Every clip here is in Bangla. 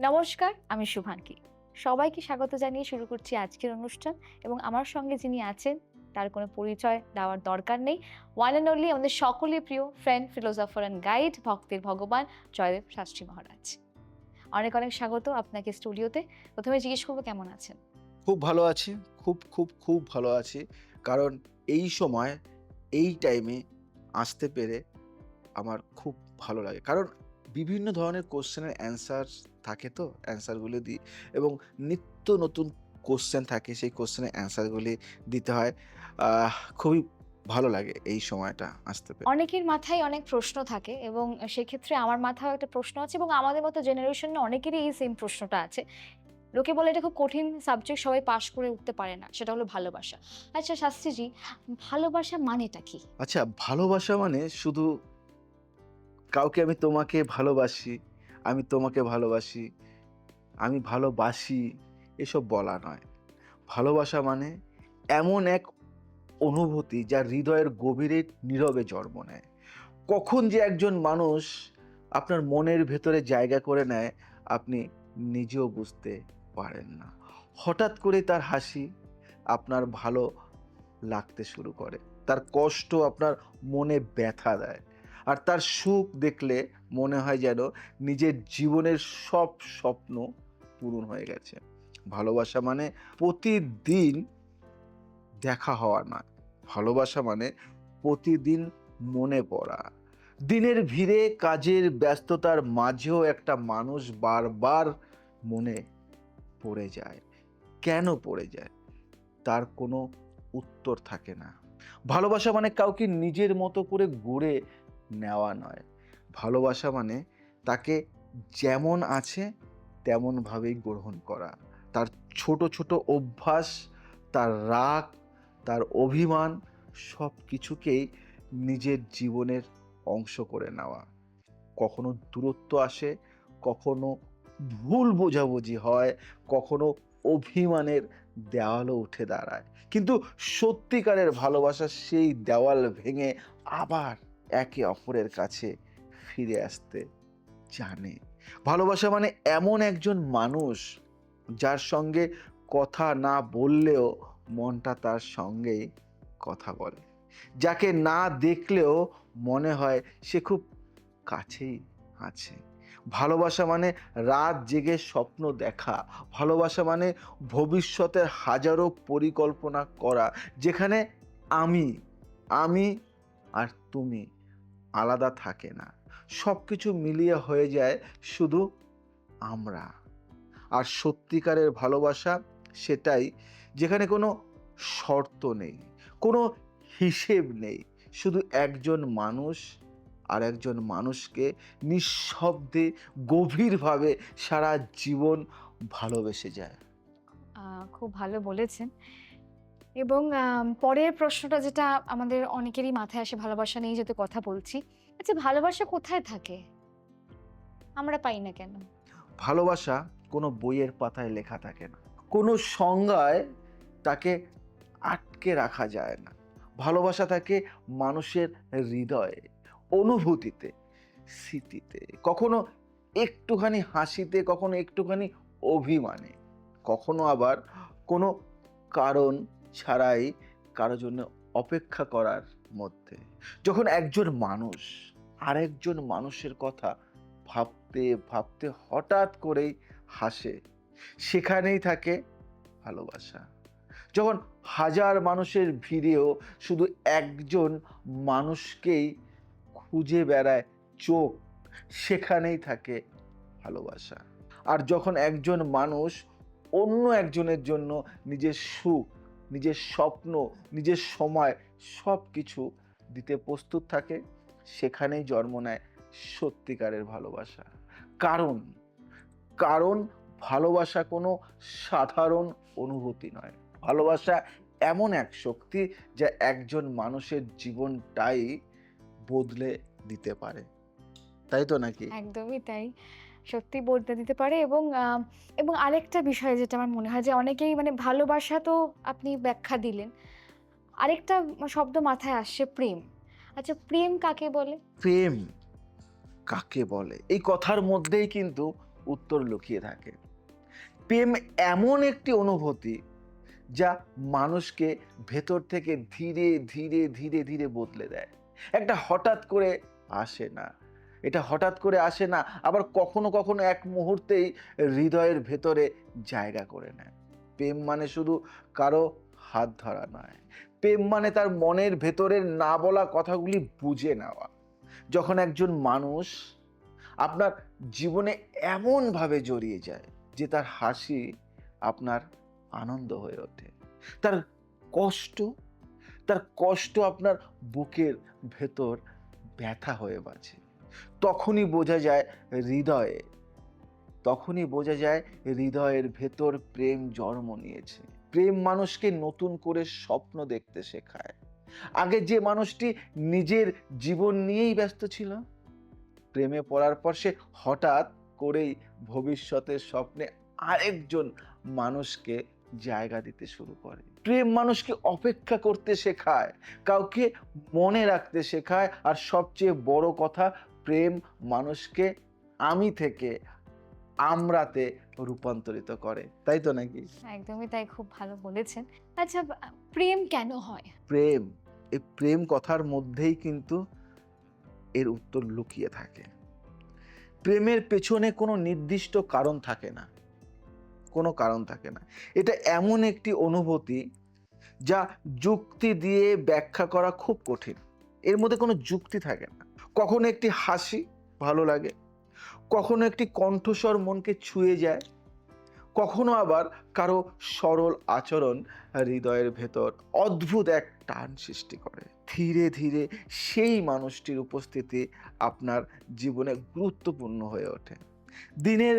নমস্কার, আমি শুভাঙ্কি। সবাইকে স্বাগত জানিয়ে শুরু করছি আজকের অনুষ্ঠান এবং আমার সঙ্গে যিনি আছেন তার কোনো পরিচয় দেওয়ার দরকার নেই। ওয়ান অ্যান্ড অনলি আমাদের সকলের প্রিয় ফ্রেন্ড, ফিলোসফার অ্যান্ড গাইড, ভক্তের ভগবান জয়দেব শাস্ত্রী মহারাজ। অনেক অনেক স্বাগত আপনাকে স্টুডিওতে। প্রথমে জিজ্ঞেস করবো কেমন আছেন? খুব ভালো আছি। খুব ভালো আছি। কারণ এই সময়, এই টাইমে আসতে পেরে আমার খুব ভালো লাগে। কারণ বিভিন্ন ধরনের কোয়েশ্চেনের অ্যান্সার থাকে তো, অ্যান্সারগুলো দিই এবং নিত্য নতুন কোয়েশ্চেন থাকে, সেই কোয়েশ্চেনের অ্যান্সারগুলি দিতে হয়। খুবই ভালো লাগে এই সময়টা আসতে পেরে। অনেকের মাথায় অনেক প্রশ্ন থাকে এবং সেক্ষেত্রে আমার মাথায়ও একটা প্রশ্ন আছে এবং আমাদের মতো জেনারেশনে অনেকেরই এই সেম প্রশ্নটা আছে। লোকে বলে এটা খুব কঠিন সাবজেক্ট, সবাই পাশ করে উঠতে পারে না। সেটা হলো ভালোবাসা। আচ্ছা শাস্ত্রীজি, ভালোবাসা মানেটা কি? আচ্ছা, ভালোবাসা মানে শুধু কাউকে আমি তোমাকে ভালোবাসি, আমি তোমাকে ভালোবাসি, আমি ভালোবাসি এসব বলা নয়। ভালোবাসা মানে এমন এক অনুভূতি যা হৃদয়ের গভীরে নীরবে জন্ম নেয়। কখন যে একজন মানুষ আপনার মনের ভেতরে জায়গা করে নেয় আপনি নিজেও বুঝতে পারেন না। হঠাৎ করে তার হাসি আপনার ভালো লাগতে শুরু করে, তার কষ্ট আপনার মনে ব্যথা দেয়, আর তার সুখ দেখলে মনে হয় যেন নিজের জীবনের সব স্বপ্ন পূরণ হয়ে গেছে। ভালোবাসা মানে প্রতিদিন দেখা হওয়া না, ভালোবাসা মানে প্রতিদিন মনে পড়া। দিনের ভিড়ে কাজের ব্যস্ততার মাঝেও একটা মানুষ বারবার মনে পড়ে যায়। কেন পড়ে যায় তার কোনো উত্তর থাকে না। ভালোবাসা মানে কাউকে নিজের মতো করে গড়ে নেওয়া নয়। ভালোবাসা মানে তাকে যেমন আছে তেমনভাবেই গ্রহণ করা। তার ছোট ছোট অভ্যাস, তার রাগ, তার অভিমান সব কিছুকেই নিজের জীবনের অংশ করে নেওয়া। কখনো দূরত্ব আসে, কখনো ভুল বোঝাবুঝি হয়, কখনো অভিমানের দেওয়ালও উঠে দাঁড়ায়। কিন্তু সত্যিকারের ভালোবাসা সেই দেওয়াল ভেঙে আবার একে অপরের কাছে ফিরে আসতে জানে। ভালোবাসা মানে এমন একজন মানুষ যার সঙ্গে কথা না বললেও মনটা তার সঙ্গেই কথা বলে, যাকে না দেখলেও মনে হয় সে খুব কাছেই আছে। ভালোবাসা মানে রাত জেগে স্বপ্ন দেখা। ভালোবাসা মানে ভবিষ্যতের হাজারো পরিকল্পনা করা, যেখানে আমি আমি আর তুমি আলাদা থাকে না, সব কিছু মিলিয়ে হয়ে যায় শুধু আমরা। আর সত্যিকারের ভালোবাসা সেটাই, যেখানে কোনো শর্ত নেই, কোনো হিসেব নেই, শুধু একজন মানুষ আর একজন মানুষকে নিঃশব্দে গভীরভাবে সারা জীবন ভালোবেসে যায়। খুব ভালো বলেছেন এবং পরের প্রশ্নটা যেটা আমাদের অনেকেরই মাথায় আসে ভালোবাসা নিয়ে যেহেতু কথা বলছি। আচ্ছা ভালোবাসা কোথায় থাকে? আমরা পাই না কেন? ভালোবাসা কোনো বইয়ের পাতায় লেখা থাকে না, কোনো সংজ্ঞায় তাকে আটকে রাখা যায় না। ভালোবাসা থাকে মানুষের হৃদয়ে, অনুভূতিতে, স্মৃতিতে, কখনো একটুখানি হাসিতে, কখনো একটুখানি অভিমানে, কখনো আবার কোনো কারণ ছাড়াই কারো জন্য অপেক্ষা করার মধ্যে। যখন একজন মানুষ আরেকজন মানুষের কথা ভাবতে ভাবতে হঠাৎ করেই হাসে, সেখানেই থাকে ভালোবাসা। যখন হাজার মানুষের ভিড়েও শুধু একজন মানুষকেই খুঁজে বেড়ায় চোখ, সেখানেই থাকে ভালোবাসা। আর যখন একজন মানুষ অন্য একজনের জন্য নিজের সুখ, নিজের স্বপ্ন, নিজের সময় সব কিছু দিতে প্রস্তুত থাকে, সেখানেই জন্ম নেয় সত্যিকারের ভালোবাসা। কারণ কারণ ভালোবাসা কোনো সাধারণ অনুভূতি নয়। ভালোবাসা এমন এক শক্তি যা একজন মানুষের জীবনটাই বদলে দিতে পারে। তাই তো নাকি? একদমই তাই। সত্যি বদলে দিতে পারে এবং আরেকটা বিষয় যেটা আমার মনে হয় যে অনেকেই মানে ভালোবাসা তো আপনি ব্যাখ্যা দিলেন। আরেকটা শব্দ মাথায় আসছে প্রেম। আচ্ছা প্রেম কাকে বলে? প্রেম কাকে বলে? এই কথার মধ্যেই কিন্তু উত্তর লুকিয়ে থাকে। প্রেম এমন একটি অনুভূতি যা মানুষকে ভেতর থেকে ধীরে ধীরে ধীরে ধীরে বদলে দেয়। একটা হঠাৎ করে আসে না, এটা হঠাৎ করে আসে না, আবার কখনো কখনো এক মুহূর্তেই হৃদয়ের ভেতরে জায়গা করে নেয়। প্রেম মানে শুধু কারো হাত ধরা নয়, প্রেম মানে তার মনের ভেতরের না বলা কথাগুলি বুঝে নেওয়া। যখন একজন মানুষ আপনার জীবনে এমনভাবে জড়িয়ে যায় যে তার হাসি আপনার আনন্দ হয়ে ওঠে, তার কষ্ট তার কষ্ট আপনার বুকের ভেতর ব্যথা হয়ে বাজে, তখনই বোঝা যায় হৃদয়ে তখনই বোঝা যায় হৃদয়ের ভেতর প্রেম জন্ম নিয়েছে। প্রেম মানুষকে নতুন করে স্বপ্ন দেখতে শেখায়। আগে যে মানুষটি নিজের জীবন নিয়েই ব্যস্ত ছিল, প্রেমে পড়ার পর সে হঠাৎ করেই ভবিষ্যতের স্বপ্নে আরেকজন মানুষকে জায়গা দিতে শুরু করে। প্রেম মানুষকে অপেক্ষা করতে শেখায়, কাউকে মনে রাখতে শেখায়, আর সবচেয়ে বড় কথা, প্রেম মানুষকে আমি থেকে আমরাতে রূপান্তরিত করে। তাই তো নাকি? একদমই তাই, খুব ভালো বলেছেন। আচ্ছা, প্রেম কেন হয়? প্রেম, এই প্রেম কথার মধ্যেই কিন্তু এর উত্তর লুকিয়ে থাকে। প্রেমের পেছনে কোনো নির্দিষ্ট কারণ থাকে না, কোনো কারণ থাকে না। এটা এমন একটি অনুভূতি যা যুক্তি দিয়ে ব্যাখ্যা করা খুব কঠিন। এর মধ্যে কোনো যুক্তি থাকে না। কখনো একটি হাসি ভালো লাগে, কখনো একটি কণ্ঠস্বর মনকে ছুঁয়ে যায়, কখনো আবার কারো সরল আচরণ হৃদয়ের ভেতর অদ্ভুত এক টান সৃষ্টি করে। ধীরে ধীরে সেই মানুষটির উপস্থিতি আপনার জীবনে গুরুত্বপূর্ণ হয়ে ওঠে। দিনের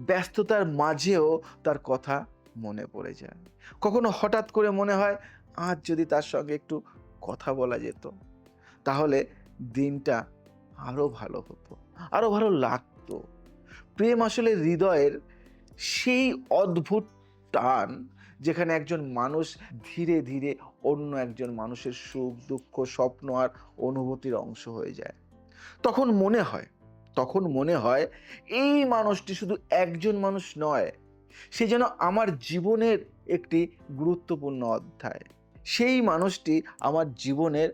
ব্যস্ততার মাঝেও তার কথা মনে পড়ে যায়। কখনো হঠাৎ করে মনে হয়, আজ যদি তার সঙ্গে একটু কথা বলা যেত, তাহলে দিনটা আরো ভালো হতো, আরো ভালো লাগতো। প্রেম আসলে হৃদয়ের সেই অদ্ভুত টান, যেখানে একজন মানুষ ধীরে ধীরে অন্য একজন মানুষের সুখ দুঃখ স্বপ্ন আর অনুভূতির অংশ হয়ে যায়। তখন মনে হয় তখন মনে হয় এই মানুষটি শুধু একজন মানুষ নয়, সে যেন আমার জীবনের একটি গুরুত্বপূর্ণ অধ্যায়। সেই মানুষটি আমার জীবনের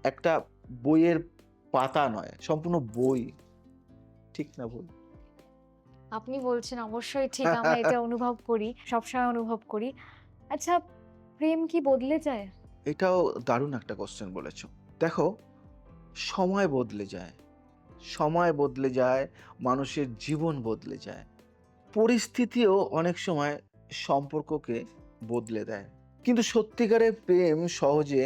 একটা বইয়ের পাতা নয়, সম্পূর্ণ বই। ঠিক না ভুল? আপনি বলছেন অবশ্যই ঠিক, আমরা এটা অনুভব করি, সবসময় অনুভব করি। আচ্ছা, প্রেম কি বদলে যায়? এটাও দারুণ একটা কোশ্চেন বলেছো। দেখো, সময় বদলে যায়, সময় বদলে যায়, মানুষের জীবন বদলে যায়, পরিস্থিতিও অনেক সময় সম্পর্ককে বদলে দেয়। কিন্তু সত্যিকারের প্রেম সহজে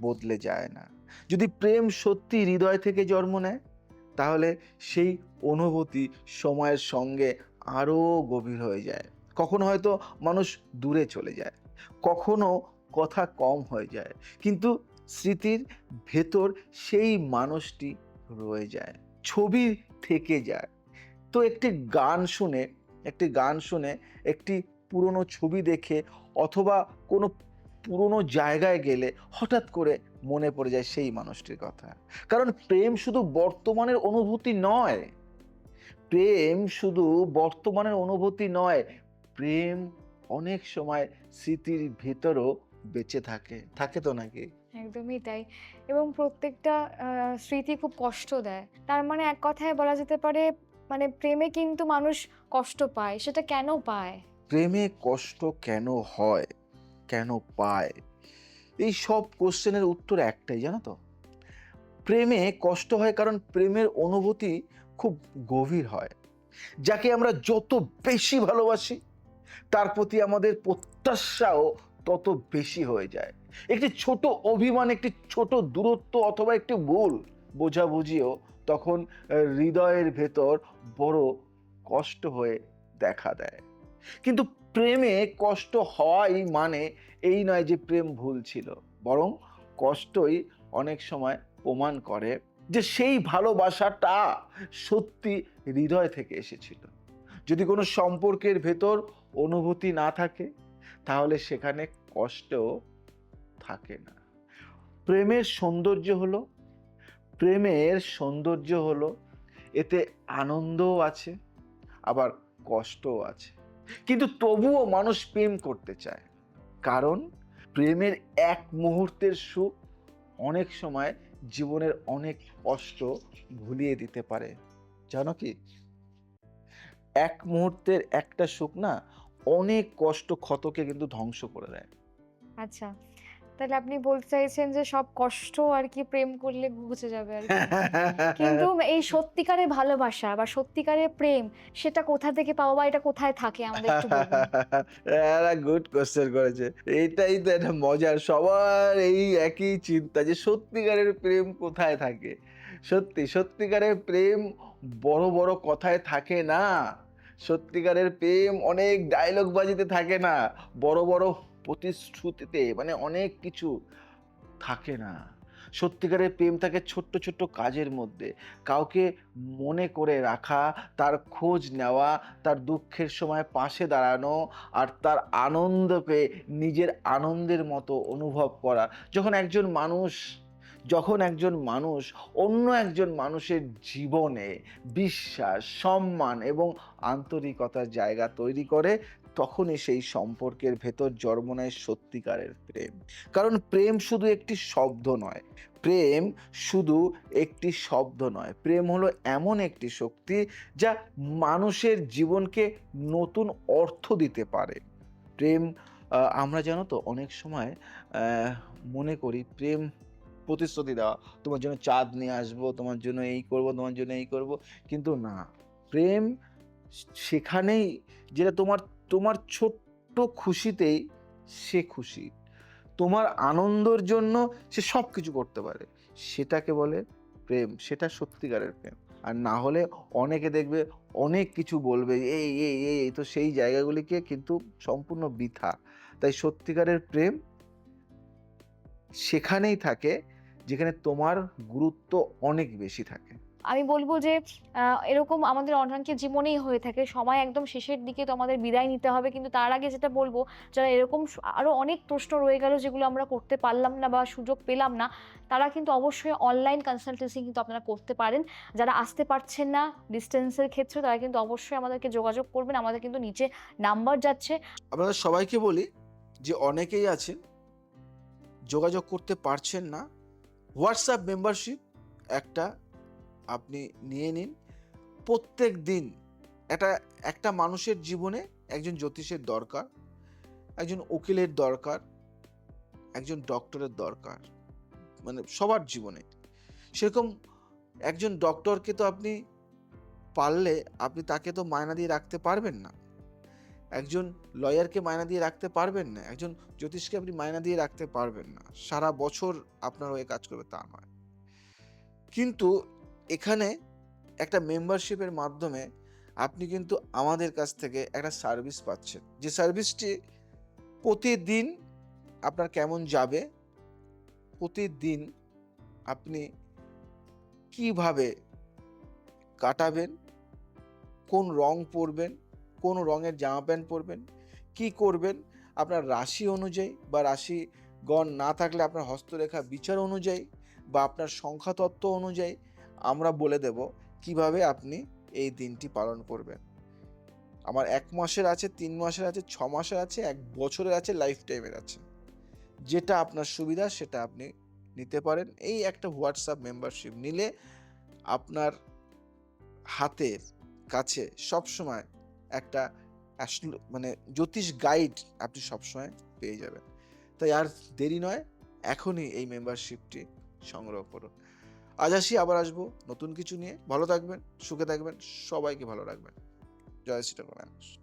বদলে যায় না। যদি প্রেম সত্যি হৃদয় থেকে জন্ম নেয়, তাহলে সেই অনুভূতি সময়ের সঙ্গে আরো গভীর হয়ে যায়। কখনো হয়তো মানুষ দূরে চলে যায়, কখনো কথা কম হয়ে যায়, কিন্তু স্মৃতির ভেতর সেই মানুষটি রয়ে যায়, ছবি থেকে যায়। তো একটি গান শুনে, একটি পুরনো ছবি দেখে, অথবা কোনো পুরনো জায়গায় গেলে হঠাৎ করে মনে পড়ে যায় সেই মানুষটির কথা। কারণ প্রেম শুধু বর্তমানের অনুভূতি নয়, প্রেম শুধু বর্তমানের অনুভূতি নয়, প্রেম অনেক সময় স্মৃতির ভেতরও বেঁচে থাকে। থাকে তো নাকি? একদমই তাই। এবং প্রত্যেকটা স্মৃতি খুব কষ্ট দেয়। তার মানে এক কথায় বলা যেতে পারে, মানে প্রেমে কিন্তু মানুষ কষ্ট পায়। সেটা কেন পায়? প্রেমে কষ্ট কেন হয়, কেন পায়, এই সব কোশ্চেনের উত্তর একটাই, জানো তো? প্রেমে কষ্ট হয় কারণ প্রেমের অনুভূতি খুব গভীর হয়। যাকে আমরা যত বেশি ভালোবাসি, তার প্রতি আমাদের প্রত্যাশাও তত বেশি হয়ে যায়। একটি ছোট অভিমান, একটি ছোট দূরত্ব, অথবা একটি ভুল বোঝাবুঝিও তখন হৃদয়ের ভেতর বড় কষ্ট হয়ে দেখা দেয়। কিন্তু প্রেমে কষ্ট হওয়াই মানে এই নয় যে প্রেম ভুল ছিল, বরং কষ্টই অনেক সময় প্রমাণ করে যে সেই ভালোবাসাটা সত্যি হৃদয় থেকে এসেছিল। যদি কোনো সম্পর্কের ভেতর অনুভূতি না থাকে, তাহলে সেখানে কষ্টও থাকে না। প্রেমের সৌন্দর্য হলো প্রেমের সৌন্দর্য হলো এতে আনন্দও আছে, আবার কষ্টও আছে। কিন্তু তবুও মানুষ প্রেম করতে চায়। কারণ প্রেমের এক মুহূর্তের সুখ অনেক সময় জীবনের অনেক কষ্ট ভুলিয়ে দিতে পারে। জানো কি? এক মুহূর্তের একটা সুখ না অনেক কষ্ট ক্ষতকে কিন্তু ধ্বংস করে দেয়। আচ্ছা। তাহলে আপনি বলতে চাইছেন যে সব কষ্ট আরকি প্রেম করলে ঘুচে যাবে আরকি। কিন্তু এই সত্যিকারের ভালোবাসা বা সত্যিকারের প্রেম সেটা কোথা থেকে পাবো বা এটা কোথায় থাকে আমাদের একটু বলবেন? একটা গুড কোয়েশ্চেন করেছে। এটাই তো একটা মজার। সবার এই একই চিন্তা যে সত্যিকারের প্রেম কোথায় থাকে? সত্যিকারের প্রেম বড়, বড় কথায় থাকে না। সত্যিকারের প্রেম অনেক ডায়লগ বাজিতে থাকে না। বড়, বড় প্রতিশ্রুতিতে মানে অনেক কিছু থাকে না। সত্যিকারের প্রেম থাকে ছোট্ট, ছোট্ট কাজের মধ্যে। কাউকে মনে করে রাখা, তার খোঁজ নেওয়া, তার দুঃখের সময় পাশে দাঁড়ানো আর তার আনন্দকে নিজের আনন্দের মতো অনুভব করা। যখন একজন মানুষ অন্য একজন মানুষের জীবনে বিশ্বাস, সম্মান এবং আন্তরিকতার জায়গা তৈরি করে, তখনই সেই সম্পর্কের ভেতর জন্ম নেয় সত্যিকারের প্রেম। কারণ প্রেম শুধু একটি শব্দ নয়। প্রেম শুধু একটি শব্দ নয়। প্রেম হলো এমন একটি শক্তি যা মানুষের জীবনকে নতুন অর্থ দিতে পারে। প্রেম আমরা জানো তো অনেক সময় অ্যা মনে করি প্রেম প্রতিশ্রুতি দেওয়া। তোমার জন্য চাঁদ নিয়ে আসবো, তোমার জন্য এই করব, তোমার জন্য এই করব। কিন্তু না, প্রেম সেখানেই যেটা তোমার ছোট্ট খুশিতেই সে খুশি। তোমার আনন্দের জন্য সে সবকিছু করতে পারে। সেটাকে বলে প্রেম। সেটা সত্যিকারের প্রেম। আর না হলে অনেকে দেখবে অনেক কিছু বলবে এই তো সেই জায়গাগুলিকে কিন্তু সম্পূর্ণ বৃথা। তাই সত্যিকারের প্রেম সেখানেই থাকে যেখানে তোমার গুরুত্ব অনেক বেশি থাকে। আমি বলব যে আ এরকম আমাদের অনেকের জীবনেই হয়ে থাকে। সময় একদম শেষের দিকে তো আমাদের বিদায় নিতে হবে। কিন্তু তার আগে যেটা বলব, যারা এরকম আরো অনেক প্রশ্ন রয়ে গেল যেগুলো আমরা করতে পারলাম না বা সুযোগ পেলাম না, তারা কিন্তু অবশ্যই অনলাইন কনসালটেন্সি কিন্তু আপনারা করতে পারেন। যারা আসতে পারছেন না ডিসট্যান্স এর ক্ষেত্রে তারা কিন্তু অবশ্যই আমাদেরকে যোগাযোগ করবেন। আমাদের কিন্তু নিচে নাম্বার যাচ্ছে। আপনাদের সবাইকে বলি যে অনেকেই আছেন যোগাযোগ করতে পারছেন না। হোয়াটসঅ্যাপ মেম্বারশিপ একটা আপনি নিয়ে নিন। প্রত্যেক দিন একটা একটা মানুষের জীবনে একজন জ্যোতিষের দরকার, একজন উকিলের দরকার, একজন ডক্টরের দরকার। মানে সবার জীবনে। সেরকম একজন ডক্টরকে তো আপনি পারলে আপনি তাকে তো মায়না দিয়ে রাখতে পারবেন না। একজন লয়ারকে মায়না দিয়ে রাখতে পারবেন না। একজন জ্যোতিষকে আপনি মায়না দিয়ে রাখতে পারবেন না। সারা বছর আপনার হয়ে কাজ করবে তা নয়। কিন্তু এখানে একটা মেম্বারশিপের মাধ্যমে আপনি কিন্তু আমাদের কাছ থেকে একটা সার্ভিস পাচ্ছেন। যে সার্ভিসটি প্রতিদিন আপনার কেমন যাবে, প্রতিদিন আপনি কিভাবে কাটাবেন, কোন রং পরবেন, কোন রঙের জামা প্যান্ট পরবেন, কি করবেন আপনার রাশি অনুযায়ী বা রাশিগণ না থাকলে আপনার হস্তরেখা বিচার অনুযায়ী বা আপনার সংখ্যাতত্ত্ব অনুযায়ী আমরা বলে দেব কিভাবে আপনি এই দিনটি পালন করবেন। আমার ১ মাসের আছে, ৩ মাসের আছে, ৬ মাসের আছে, ১ বছরের আছে, লাইফ টাইমের আছে। যেটা আপনার সুবিধা সেটা আপনি নিতে পারেন। এই একটা হোয়াটসঅ্যাপ মেম্বারশিপ নিলে আপনার হাতের কাছে সবসময় একটা মানে জ্যোতিষ গাইড আপনি সবসময় পেয়ে যাবেন। তাই আর দেরি নয়, এখনই এই মেম্বারশিপটি সংগ্রহ করুন। আজ আসি, আবার আসবো নতুন কিছু নিয়ে। ভালো থাকবেন, সুখে থাকবেন, সবাইকে ভালো রাখবেন। জয় শ্রীরাম।